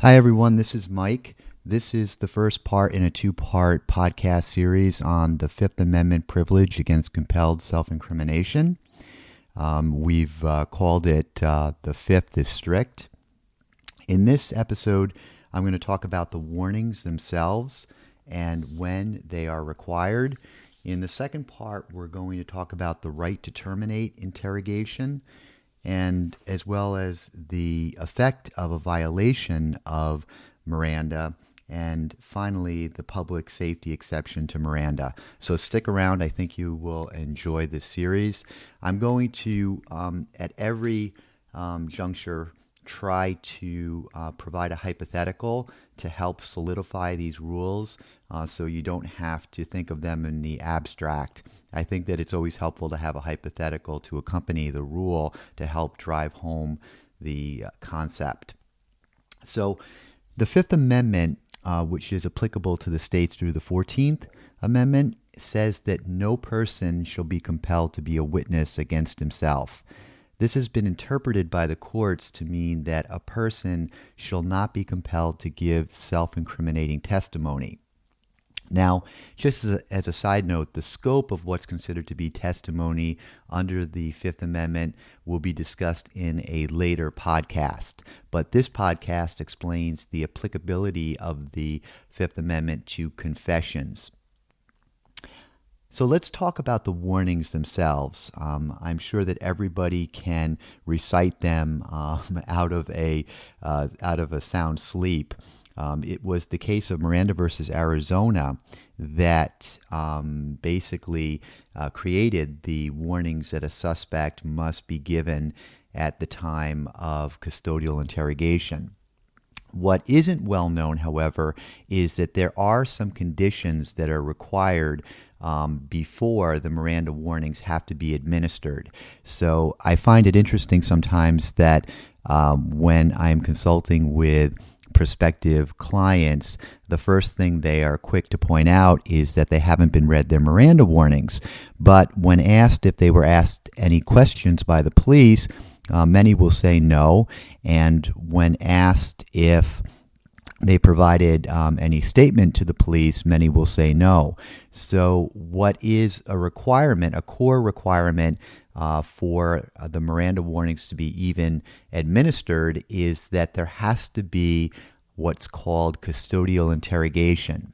Hi, everyone. This is Mike. This is the first part in a two-part podcast series on the Fifth Amendment privilege against compelled self-incrimination. We've called it The Fifth is Strict. In this episode, I'm going to talk about the warnings themselves and when they are required. In the second part, we're going to talk about the right to terminate interrogation, and as well as the effect of a violation of Miranda, and finally the public safety exception to Miranda. So stick around. I think you will enjoy this series. I'm going to, at every juncture, try to provide a hypothetical to help solidify these rules so you don't have to think of them in the abstract. I think that it's always helpful to have a hypothetical to accompany the rule to help drive home the concept. So the Fifth Amendment, which is applicable to the states through the 14th Amendment, says that no person shall be compelled to be a witness against himself. This has been interpreted by the courts to mean that a person shall not be compelled to give self-incriminating testimony. Now, just as a side note, the scope of what's considered to be testimony under the Fifth Amendment will be discussed in a later podcast. But this podcast explains the applicability of the Fifth Amendment to confessions. So let's talk about the warnings themselves. I'm sure that everybody can recite them out of a sound sleep. It was the case of Miranda versus Arizona that basically created the warnings that a suspect must be given at the time of custodial interrogation. What isn't well known, however, is that there are some conditions that are required before the Miranda warnings have to be administered. So I find it interesting sometimes that when I'm consulting with prospective clients, the first thing they are quick to point out is that they haven't been read their Miranda warnings. But when asked if they were asked any questions by the police, many will say no. And when asked if they provided any statement to the police, many will say no. So what is a requirement, a core requirement for the Miranda warnings to be even administered, is that there has to be what's called custodial interrogation.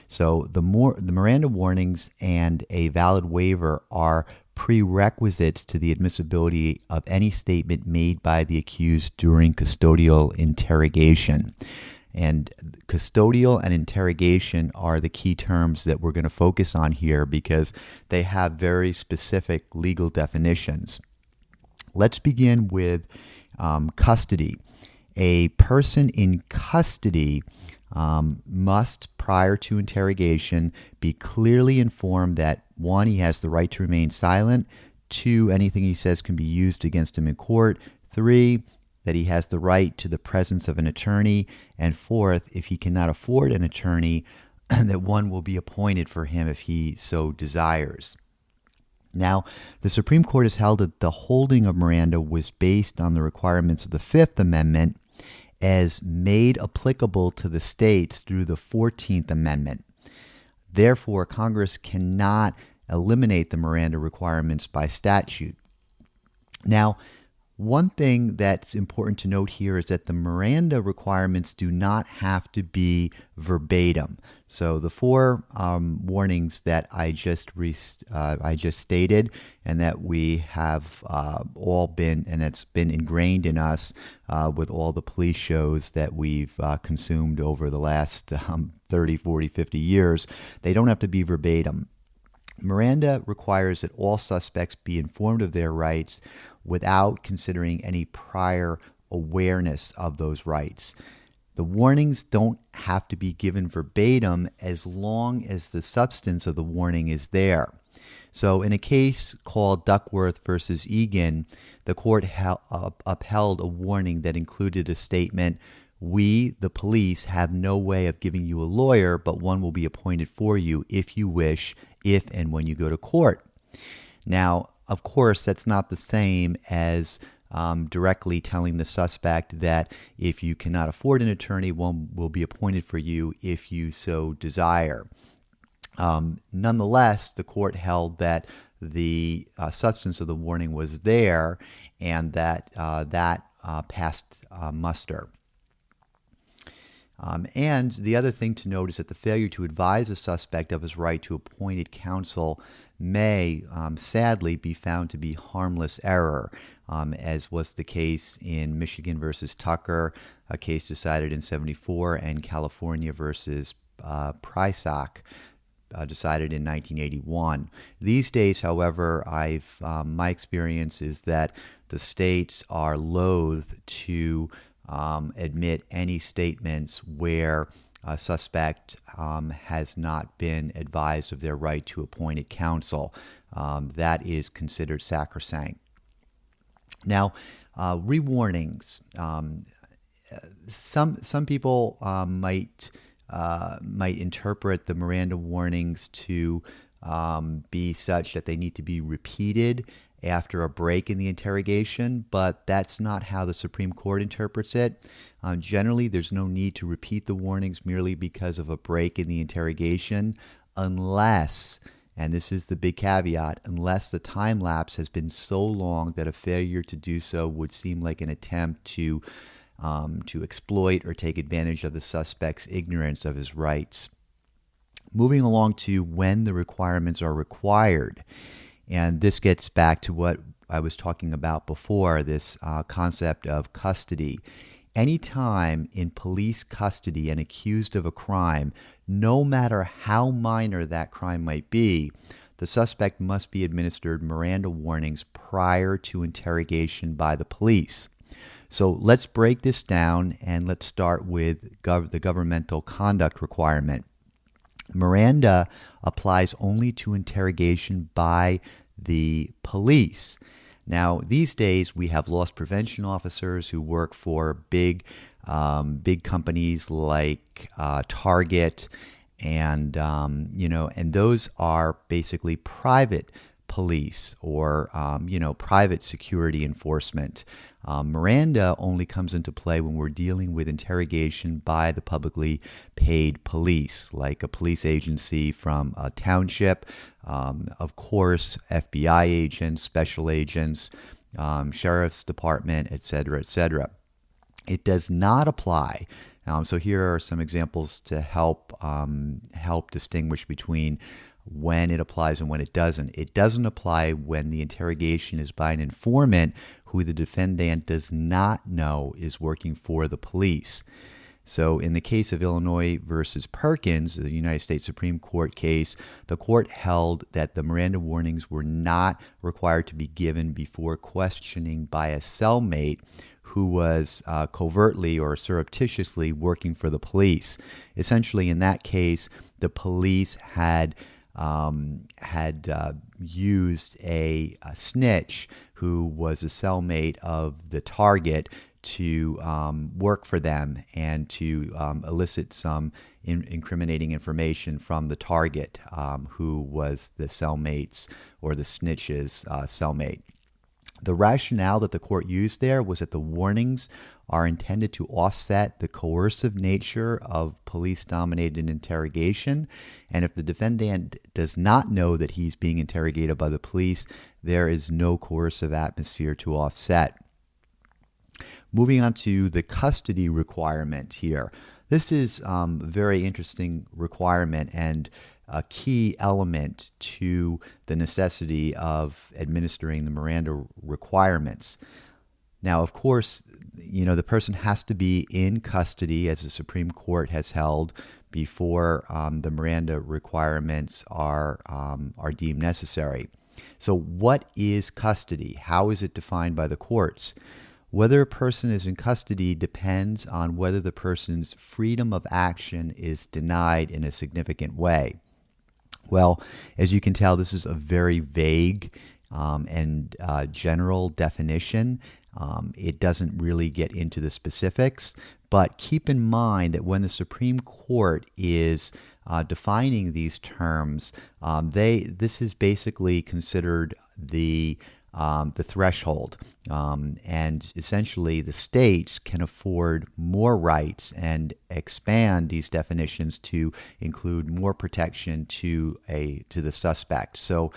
So the Miranda warnings and a valid waiver are prerequisites to the admissibility of any statement made by the accused during custodial interrogation. And custodial and interrogation are the key terms that we're going to focus on here because they have very specific legal definitions. Let's begin with custody. A person in custody must, prior to interrogation, be clearly informed that, 1, he has the right to remain silent, 2, anything he says can be used against him in court, 3, that he has the right to the presence of an attorney, and 4th, if he cannot afford an attorney, that one will be appointed for him if he so desires. Now, the Supreme Court has held that the holding of Miranda was based on the requirements of the Fifth Amendment as made applicable to the states through the 14th Amendment. Therefore, Congress cannot eliminate the Miranda requirements by statute. Now, one thing that's important to note here is that the Miranda requirements do not have to be verbatim. So the 4 warnings that I just stated, and that we have all been, and it's been ingrained in us with all the police shows that we've consumed over the last 30, 40, 50 years, they don't have to be verbatim. Miranda requires that all suspects be informed of their rights without considering any prior awareness of those rights. The warnings don't have to be given verbatim as long as the substance of the warning is there. So in a case called Duckworth versus Egan, the court upheld a warning that included a statement, "We, the police, have no way of giving you a lawyer, but one will be appointed for you if you wish, if and when you go to court." Now, of course, that's not the same as directly telling the suspect that if you cannot afford an attorney, one will be appointed for you if you so desire. Nonetheless, the court held that the substance of the warning was there and that passed muster. And the other thing to note is that the failure to advise a suspect of his right to appointed counsel may sadly be found to be harmless error, as was the case in Michigan versus Tucker, a case decided in 1974, and California versus Prysock, decided in 1981. These days, however, my experience is that the states are loath to admit any statements where a suspect has not been advised of their right to appointed counsel. That is considered sacrosanct. Now, rewarnings. Some people might interpret the Miranda warnings to be such that they need to be repeated after a break in the interrogation, but that's not how the Supreme Court interprets it. Generally, there's no need to repeat the warnings merely because of a break in the interrogation, unless, and this is the big caveat, unless the time lapse has been so long that a failure to do so would seem like an attempt to exploit or take advantage of the suspect's ignorance of his rights. Moving along to when the requirements are required. And this gets back to what I was talking about before, this concept of custody. Anytime in police custody and accused of a crime, no matter how minor that crime might be, the suspect must be administered Miranda warnings prior to interrogation by the police. So let's break this down and let's start with the governmental conduct requirement. Miranda applies only to interrogation by the police. Now, these days we have loss prevention officers who work for big companies like Target, and and those are basically private police or private security enforcement. Miranda only comes into play when we're dealing with interrogation by the publicly paid police, like a police agency from a township, of course, FBI agents, special agents, sheriff's department, etc., etc. It does not apply. So here are some examples to help distinguish between when it applies and when it doesn't. It doesn't apply when the interrogation is by an informant who the defendant does not know is working for the police. So in the case of Illinois versus Perkins, the United States Supreme Court case, the court held that the Miranda warnings were not required to be given before questioning by a cellmate who was covertly or surreptitiously working for the police. Essentially, in that case, the police had used a snitch who was a cellmate of the target to work for them and to elicit some incriminating information from the target, who was the cellmate's or the snitch's cellmate. The rationale that the court used there was that the warnings are intended to offset the coercive nature of police-dominated interrogation, and if the defendant does not know that he's being interrogated by the police, there is no coercive atmosphere to offset. Moving on to the custody requirement here. This is a very interesting requirement and a key element to the necessity of administering the Miranda requirements. Now, of course, the person has to be in custody, as the Supreme Court has held, before the Miranda requirements are deemed necessary. So what is custody? How is it defined by the courts? Whether a person is in custody depends on whether the person's freedom of action is denied in a significant way. Well, as you can tell, this is a very vague and general definition. It doesn't really get into the specifics, but keep in mind that when the Supreme Court is defining these terms, this is basically considered the the threshold. And essentially, the states can afford more rights and expand these definitions to include more protection to the suspect. So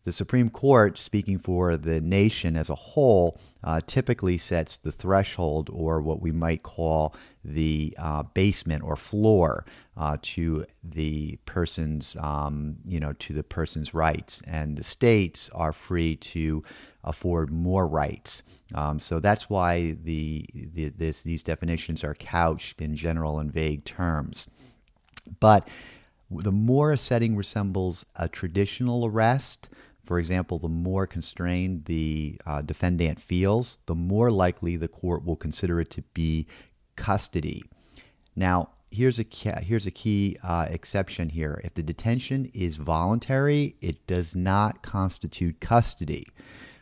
the Supreme Court, speaking for the nation as a whole, typically sets the threshold, or what we might call the basement or floor, to the person's, to the person's rights, and the states are free to afford more rights. So that's why these definitions are couched in general and vague terms. But the more a setting resembles a traditional arrest, for example, the more constrained the defendant feels, the more likely the court will consider it to be custody. Now, here's a key exception here. If the detention is voluntary, it does not constitute custody.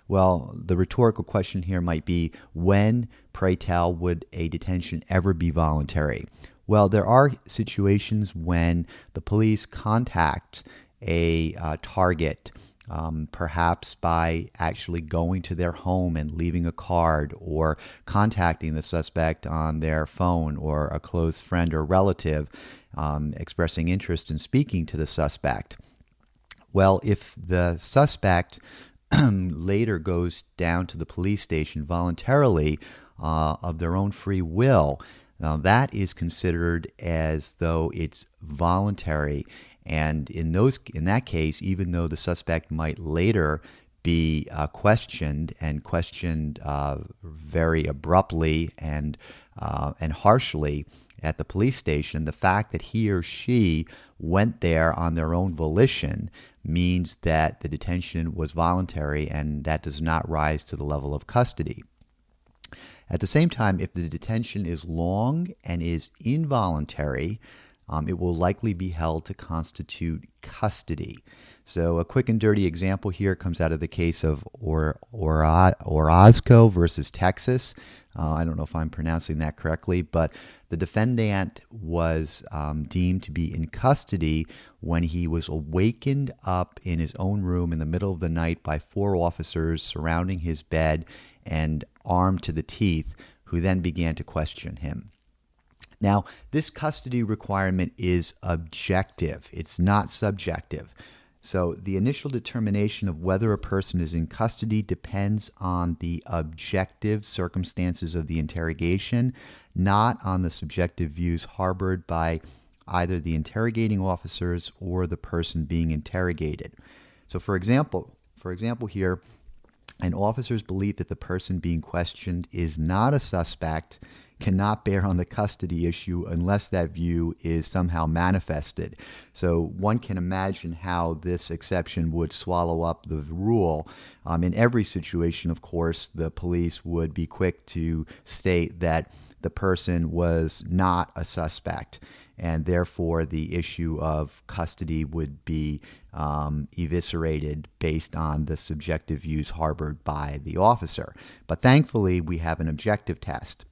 Well, the rhetorical question here might be, when, pray tell, would a detention ever be voluntary? Well, there are situations when the police contact a target, perhaps by actually going to their home and leaving a card, or contacting the suspect on their phone, or a close friend or relative expressing interest in speaking to the suspect. Well, if the suspect later goes down to the police station voluntarily of their own free will, now that is considered as though it's voluntary. And in that case, even though the suspect might later be questioned very abruptly and harshly at the police station, the fact that he or she went there on their own volition means that the detention was voluntary, and that does not rise to the level of custody. At the same time, if the detention is long and is involuntary, it will likely be held to constitute custody. So a quick and dirty example here comes out of the case of Orozco versus Texas. I don't know if I'm pronouncing that correctly, but the defendant was deemed to be in custody when he was awakened up in his own room in the middle of the night by 4 officers surrounding his bed and armed to the teeth, who then began to question him. Now, this custody requirement is objective. It's not subjective. So the initial determination of whether a person is in custody depends on the objective circumstances of the interrogation, not on the subjective views harbored by either the interrogating officers or the person being interrogated. So for example here, an officer's belief that the person being questioned is not a suspect cannot bear on the custody issue unless that view is somehow manifested. So one can imagine how this exception would swallow up the rule. In every situation, of course, the police would be quick to state that the person was not a suspect, and therefore the issue of custody would be eviscerated based on the subjective views harbored by the officer. But thankfully, we have an objective test.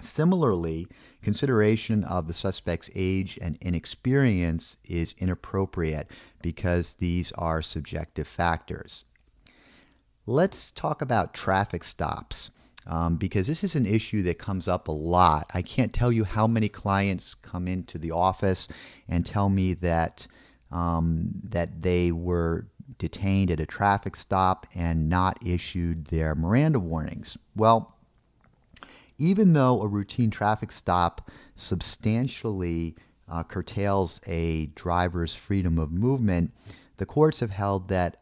Similarly, consideration of the suspect's age and inexperience is inappropriate because these are subjective factors. Let's talk about traffic stops, because this is an issue that comes up a lot. I can't tell you how many clients come into the office and tell me that they were detained at a traffic stop and not issued their Miranda warnings. Well, even though a routine traffic stop substantially curtails a driver's freedom of movement, the courts have held that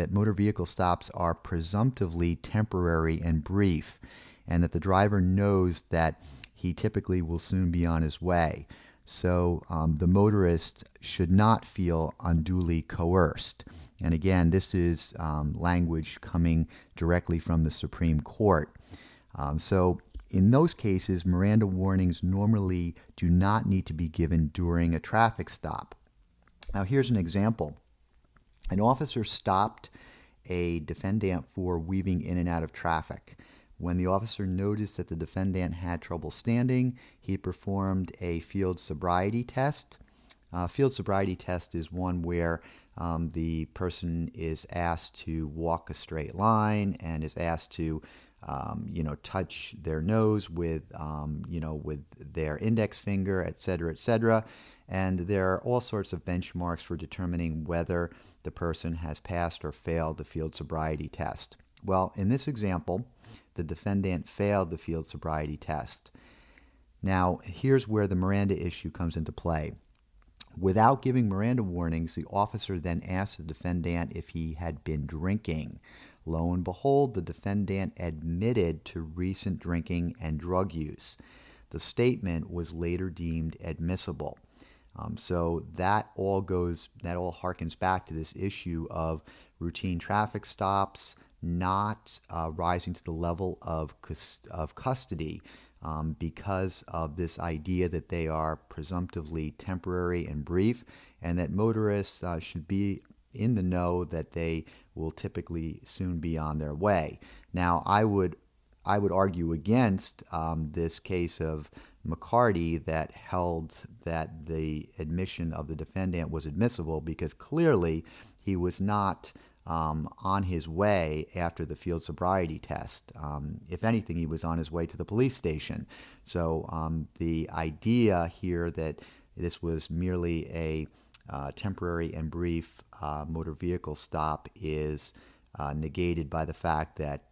motor vehicle stops are presumptively temporary and brief, and that the driver knows that he typically will soon be on his way. So the motorist should not feel unduly coerced. And again, this is language coming directly from the Supreme Court. So in those cases, Miranda warnings normally do not need to be given during a traffic stop. Now, here's an example. An officer stopped a defendant for weaving in and out of traffic. When the officer noticed that the defendant had trouble standing, he performed a field sobriety test. Field sobriety test is one where The person is asked to walk a straight line and is asked to touch their nose with, with their index finger, et cetera, et cetera. And there are all sorts of benchmarks for determining whether the person has passed or failed the field sobriety test. Well, in this example, the defendant failed the field sobriety test. Now, here's where the Miranda issue comes into play. Without giving Miranda warnings, the officer then asked the defendant if he had been drinking. Lo and behold, the defendant admitted to recent drinking and drug use. The statement was later deemed admissible. So that all harkens back to this issue of routine traffic stops not rising to the level of custody because of this idea that they are presumptively temporary and brief, and that motorists should be in the know that they will typically soon be on their way. Now, I would argue against this case of McCarty that held that the admission of the defendant was admissible, because clearly he was not on his way after the field sobriety test. If anything, he was on his way to the police station. So the idea here that this was merely a temporary and brief motor vehicle stop is negated by the fact that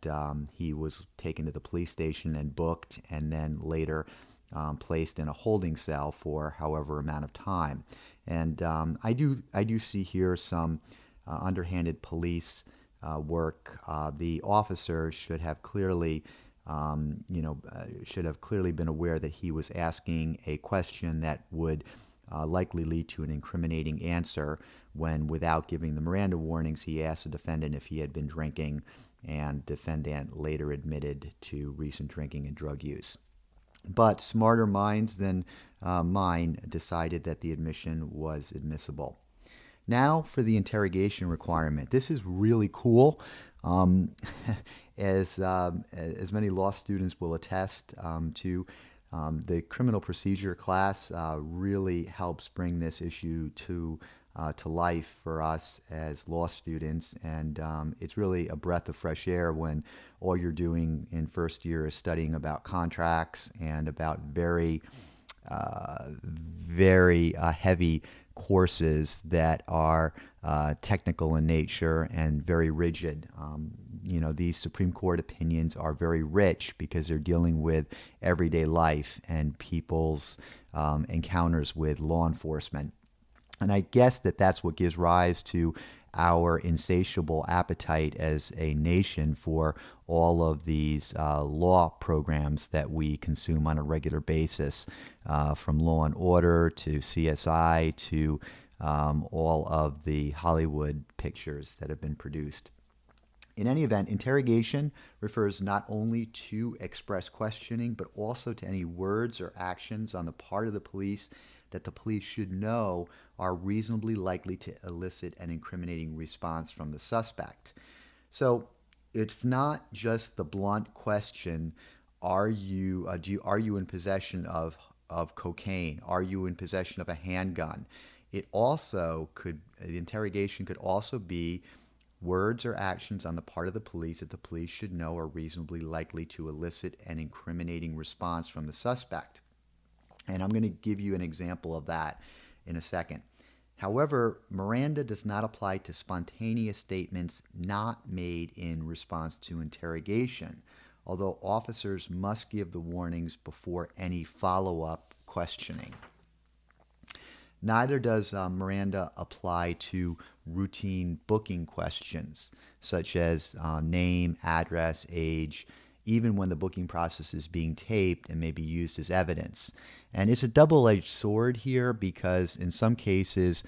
he was taken to the police station and booked, and then later placed in a holding cell for however amount of time. And I do see here some underhanded police work. The officer should have clearly been aware that he was asking a question that would likely lead to an incriminating answer, when, without giving the Miranda warnings, he asked the defendant if he had been drinking, and defendant later admitted to recent drinking and drug use. But smarter minds than mine decided that the admission was admissible. Now for the interrogation requirement. This is really cool. As many law students will attest to, the criminal procedure class really helps bring this issue to life for us as law students, and it's really a breath of fresh air when all you're doing in first year is studying about contracts and about very heavy courses that are technical in nature and very rigid. These Supreme Court opinions are very rich because they're dealing with everyday life and people's encounters with law enforcement. And I guess that's what gives rise to our insatiable appetite as a nation for all of these law programs that we consume on a regular basis, from Law and Order to CSI to all of the Hollywood pictures that have been produced. In any event, interrogation refers not only to express questioning, but also to any words or actions on the part of the police that the police should know are reasonably likely to elicit an incriminating response from the suspect. So it's not just the blunt question, are you in possession of cocaine? Are you in possession of a handgun? The interrogation could also be words or actions on the part of the police that the police should know are reasonably likely to elicit an incriminating response from the suspect. And I'm going to give you an example of that in a second. However, Miranda does not apply to spontaneous statements not made in response to interrogation, although officers must give the warnings before any follow-up questioning. Neither does Miranda apply to routine booking questions, such as name, address, age, even when the booking process is being taped and may be used as evidence. And it's a double-edged sword here, because in some cases,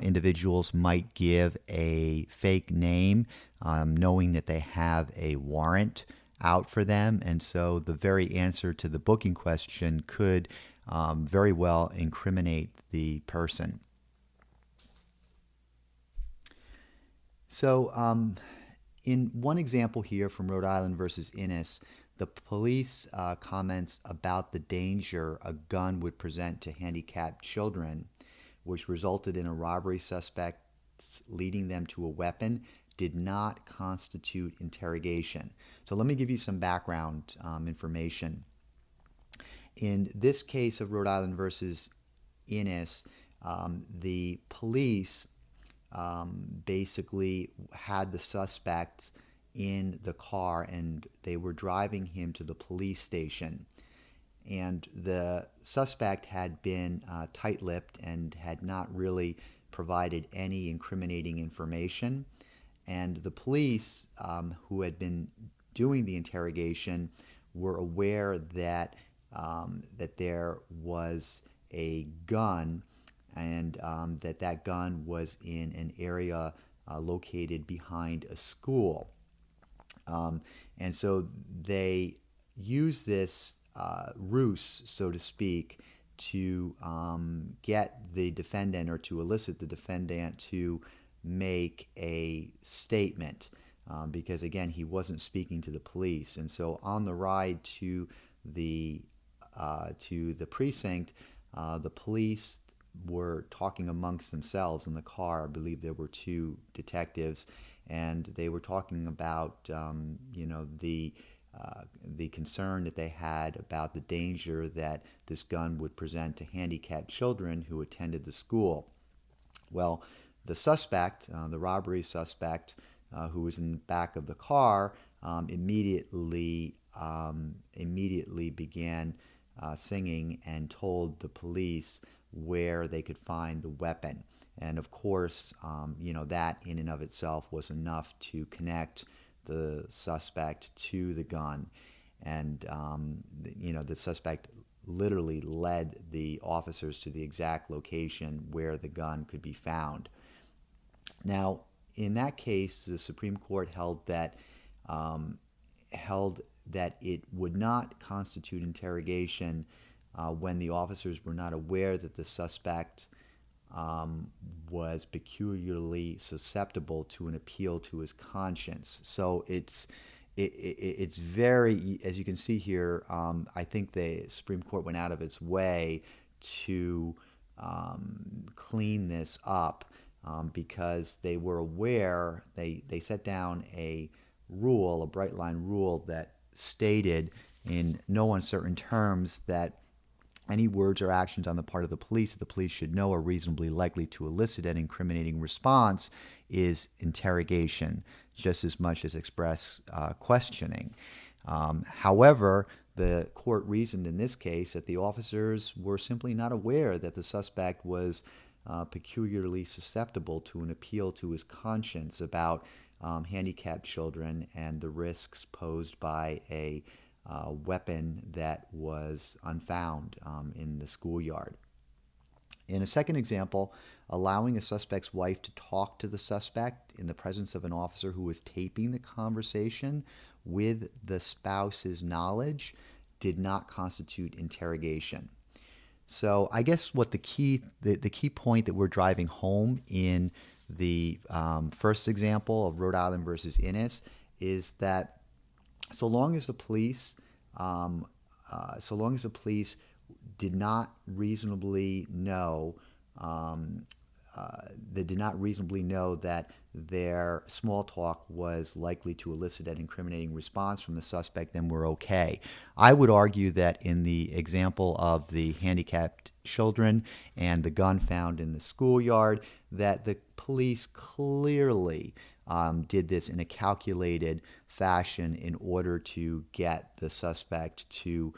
individuals might give a fake name, knowing that they have a warrant out for them. And so the very answer to the booking question could very well incriminate the person. So in one example here from Rhode Island versus Innis, the police comments about the danger a gun would present to handicapped children, which resulted in a robbery suspect leading them to a weapon did not constitute interrogation. So let me give you some background information. In this case of Rhode Island versus Innis, the police basically had the suspect in the car and they were driving him to the police station. And the suspect had been tight-lipped and had not really provided any incriminating information. And the police, who had been doing the interrogation, were aware that that there was a gun, and that gun was in an area located behind a school. And so they used this ruse, so to speak, to get the defendant, or to elicit the defendant to make a statement, because again, he wasn't speaking to the police. And so on the ride to the precinct, the police were talking amongst themselves in the car. I believe there were two detectives, and they were talking about the concern that they had about the danger that this gun would present to handicapped children who attended the school. Well, the suspect, the robbery suspect, who was in the back of the car, immediately began singing and told the police where they could find the weapon. And of course, that in and of itself was enough to connect the suspect to the gun. And, the suspect literally led the officers to the exact location where the gun could be found. Now, in that case, the Supreme Court held that it would not constitute interrogation when the officers were not aware that the suspect was peculiarly susceptible to an appeal to his conscience. So it's very, as you can see here, I think the Supreme Court went out of its way to clean this up, because they were aware, they set down a rule, a bright line rule that stated in no uncertain terms that any words or actions on the part of the police that the police should know are reasonably likely to elicit an incriminating response is interrogation, just as much as express questioning. However, the court reasoned in this case that the officers were simply not aware that the suspect was peculiarly susceptible to an appeal to his conscience about handicapped children and the risks posed by a weapon that was unfound in the schoolyard. In a second example, allowing a suspect's wife to talk to the suspect in the presence of an officer who was taping the conversation with the spouse's knowledge did not constitute interrogation. So I guess what the key point that we're driving home in the first example of Rhode Island versus Innis is that so long as the police did not reasonably know that their small talk was likely to elicit an incriminating response from the suspect, then we're okay. I would argue that in the example of the handicapped children and the gun found in the schoolyard, that the police clearly did this in a calculated fashion in order to get the suspect to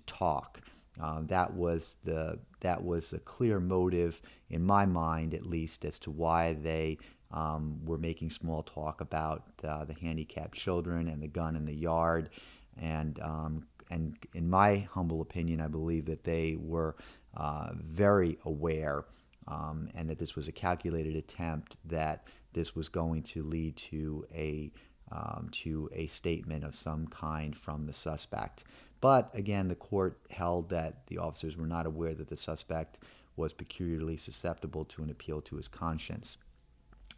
talk. That was a clear motive in my mind, at least, as to why they were making small talk about the handicapped children and the gun in the yard. And in my humble opinion, I believe that they were very aware, and that this was a calculated attempt, that this was going to lead to a statement of some kind from the suspect. But again, the court held that the officers were not aware that the suspect was peculiarly susceptible to an appeal to his conscience.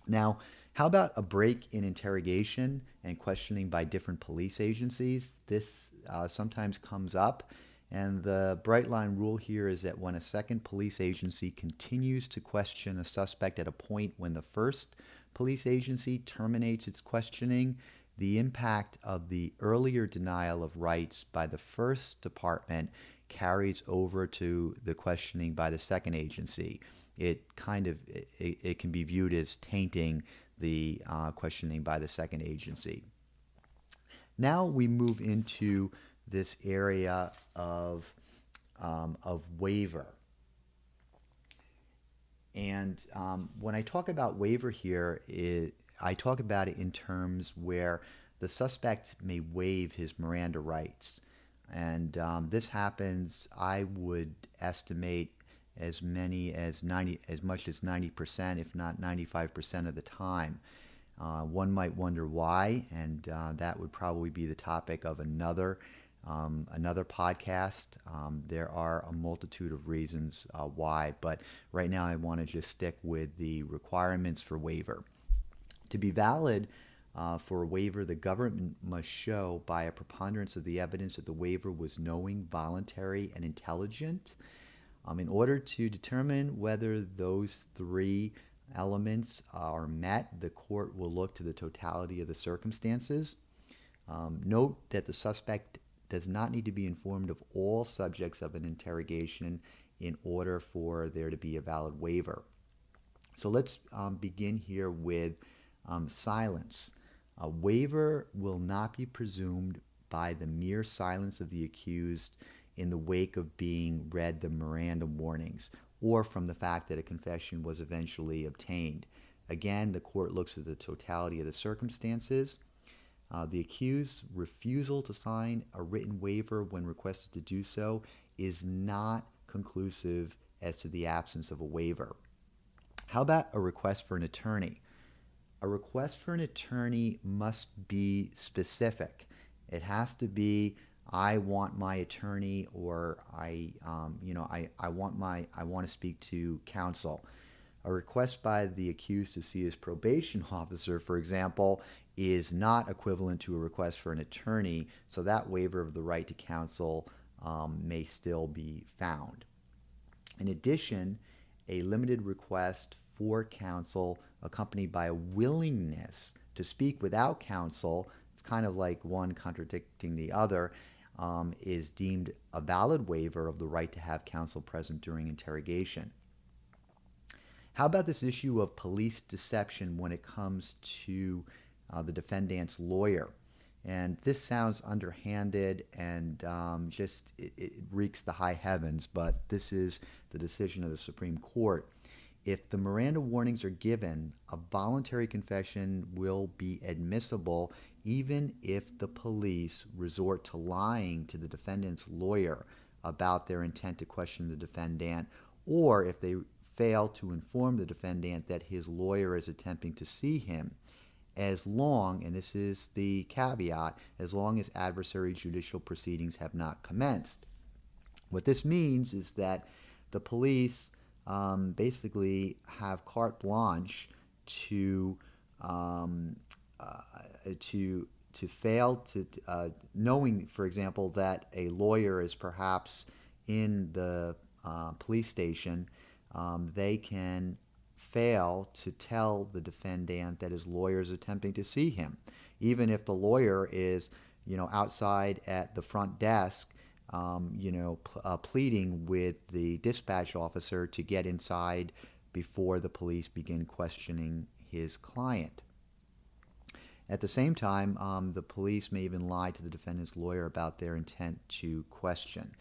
Now, how about a break in interrogation and questioning by different police agencies? This sometimes comes up, And the bright line rule here is that when a second police agency continues to question a suspect at a point when the first police agency terminates its questioning, the impact of the earlier denial of rights by the first department carries over to the questioning by the second agency. It can be viewed as tainting the questioning by the second agency. Now we move into this area of waiver. And when I talk about waiver here, I talk about it in terms where the suspect may waive his Miranda rights. And this happens, I would estimate, as much as 90%, if not 95% of the time. One might wonder why, and that would probably be the topic of another podcast. There are a multitude of reasons why, but right now I want to just stick with the requirements for waiver. To be valid for a waiver, the government must show by a preponderance of the evidence that the waiver was knowing, voluntary, and intelligent. In order to determine whether those three elements are met, the court will look to the totality of the circumstances. Note that the suspect does not need to be informed of all subjects of an interrogation in order for there to be a valid waiver. So let's begin here with silence. A waiver will not be presumed by the mere silence of the accused in the wake of being read the Miranda warnings, or from the fact that a confession was eventually obtained. Again, the court looks at the totality of the circumstances. The accused's refusal to sign a written waiver when requested to do so is not conclusive as to the absence of a waiver. How about a request for an attorney? A request for an attorney must be specific. It has to be, I want my attorney, or I want to speak to counsel. A request by the accused to see his probation officer, for example, is not equivalent to a request for an attorney, so that waiver of the right to counsel may still be found. In addition, a limited request for counsel accompanied by a willingness to speak without counsel, it's kind of like one contradicting the other, is deemed a valid waiver of the right to have counsel present during interrogation. How about this issue of police deception when it comes to the defendant's lawyer? And this sounds underhanded and it reeks the high heavens, but this is the decision of the Supreme Court. If the Miranda warnings are given, a voluntary confession will be admissible even if the police resort to lying to the defendant's lawyer about their intent to question the defendant, or if they fail to inform the defendant that his lawyer is attempting to see him, as long, and this is the caveat, as long as adversary judicial proceedings have not commenced. What this means is that the police basically have carte blanche to fail to, knowing, for example, that a lawyer is perhaps in the police station, they can fail to tell the defendant that his lawyer is attempting to see him, even if the lawyer is, outside at the front desk, pleading with the dispatch officer to get inside before the police begin questioning his client. At the same time, the police may even lie to the defendant's lawyer about their intent to question.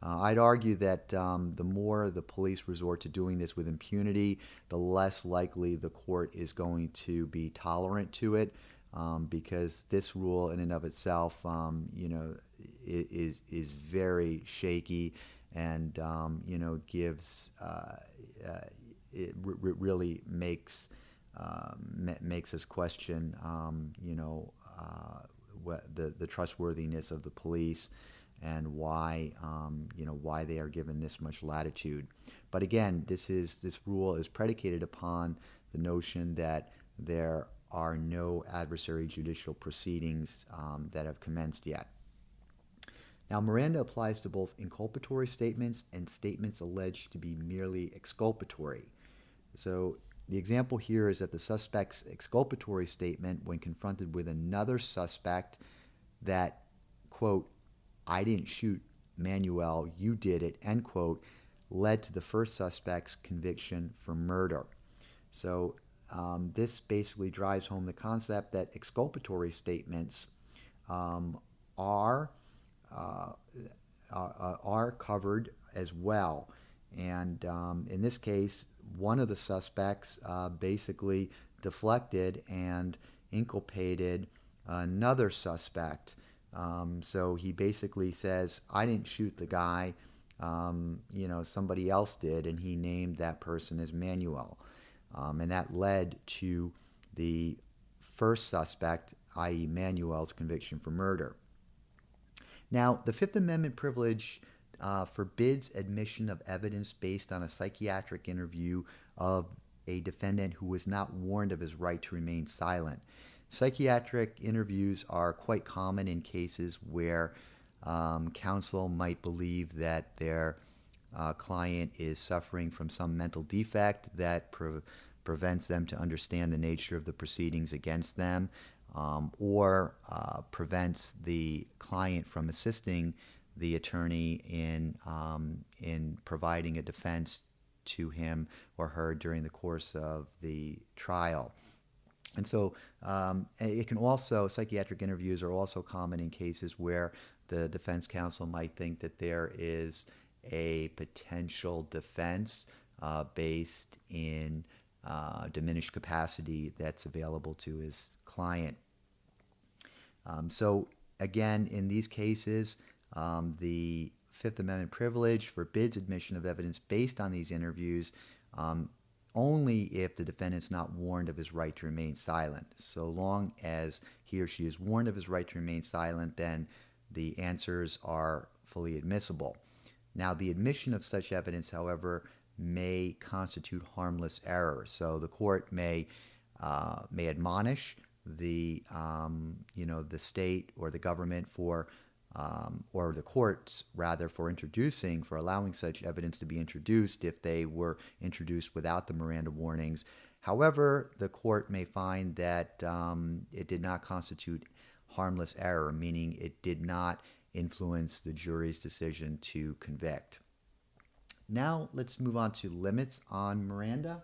I'd argue that the more the police resort to doing this with impunity, the less likely the court is going to be tolerant to it, because this rule in and of itself, is very shaky and gives it really makes us question the trustworthiness of the police and why they are given this much latitude. But again, this rule is predicated upon the notion that there are no adversary judicial proceedings that have commenced yet. Now, Miranda applies to both inculpatory statements and statements alleged to be merely exculpatory. So the example here is that the suspect's exculpatory statement, when confronted with another suspect that, quote, "I didn't shoot Manuel, you did it," end quote, led to the first suspect's conviction for murder. So this basically drives home the concept that exculpatory statements are covered as well. And in this case, one of the suspects basically deflected and inculpated another suspect. So he basically says, "I didn't shoot the guy, somebody else did," and he named that person as Manuel. And that led to the first suspect, i.e. Manuel's conviction for murder. Now, the Fifth Amendment privilege forbids admission of evidence based on a psychiatric interview of a defendant who was not warned of his right to remain silent. Psychiatric interviews are quite common in cases where counsel might believe that their client is suffering from some mental defect that prevents them to understand the nature of the proceedings against them, or prevents the client from assisting the attorney in providing a defense to him or her during the course of the trial. And so it can also, psychiatric interviews are also common in cases where the defense counsel might think that there is a potential defense based in diminished capacity that's available to his client. So again, in these cases, the Fifth Amendment privilege forbids admission of evidence based on these interviews only if the defendant's not warned of his right to remain silent. So long as he or she is warned of his right to remain silent, then the answers are fully admissible. Now, the admission of such evidence, however, may constitute harmless error. So the court may admonish the the state or the government for or the courts rather for allowing such evidence to be introduced if they were introduced without the Miranda warnings. However, the court may find that it did not constitute harmless error, meaning it did not influence the jury's decision to convict. Now let's move on to limits on Miranda.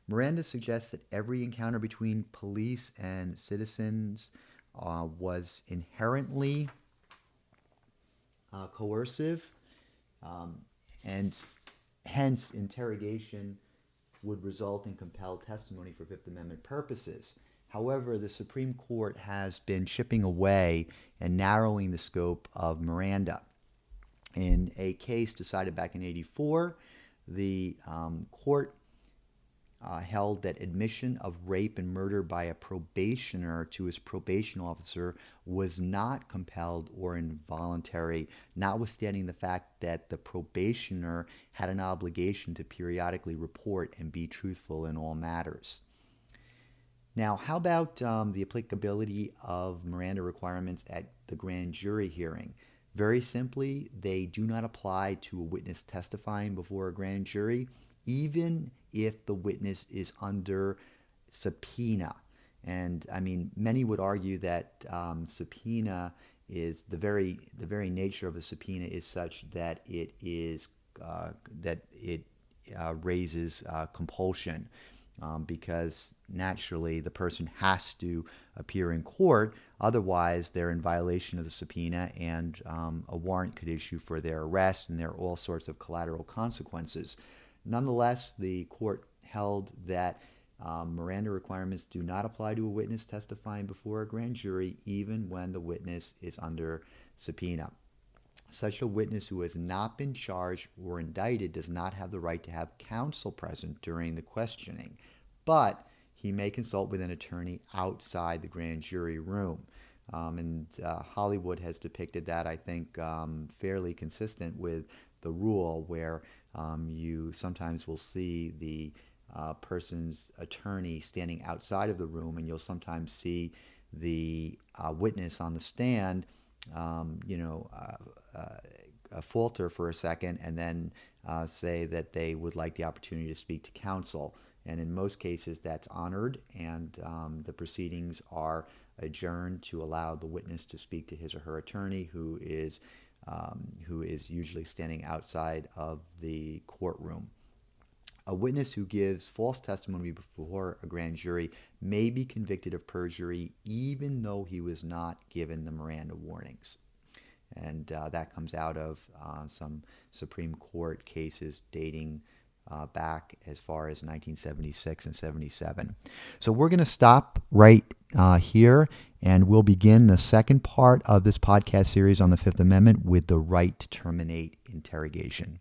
Miranda suggests that every encounter between police and citizens was inherently coercive, and hence interrogation would result in compelled testimony for Fifth Amendment purposes. However, the Supreme Court has been chipping away and narrowing the scope of Miranda. In a case decided back in '84, the court held that admission of rape and murder by a probationer to his probation officer was not compelled or involuntary, notwithstanding the fact that the probationer had an obligation to periodically report and be truthful in all matters. Now, how about the applicability of Miranda requirements at the grand jury hearing? Very simply, they do not apply to a witness testifying before a grand jury, even if the witness is under subpoena. And I mean, many would argue that subpoena is the very nature of a subpoena is such that it raises compulsion. Because naturally the person has to appear in court, otherwise they're in violation of the subpoena and a warrant could issue for their arrest, and there are all sorts of collateral consequences. Nonetheless, the court held that Miranda requirements do not apply to a witness testifying before a grand jury, even when the witness is under subpoena. Such a witness who has not been charged or indicted does not have the right to have counsel present during the questioning, but he may consult with an attorney outside the grand jury room. And Hollywood has depicted that, I think, fairly consistent with the rule, where you sometimes will see the person's attorney standing outside of the room, and you'll sometimes see the witness on the stand falter for a second and then say that they would like the opportunity to speak to counsel. And in most cases, that's honored, and the proceedings are adjourned to allow the witness to speak to his or her attorney, who is usually standing outside of the courtroom. A witness who gives false testimony before a grand jury may be convicted of perjury even though he was not given the Miranda warnings. And that comes out of some Supreme Court cases dating back as far as 1976 and 77. So we're going to stop right here, and we'll begin the second part of this podcast series on the Fifth Amendment with the right to terminate interrogation.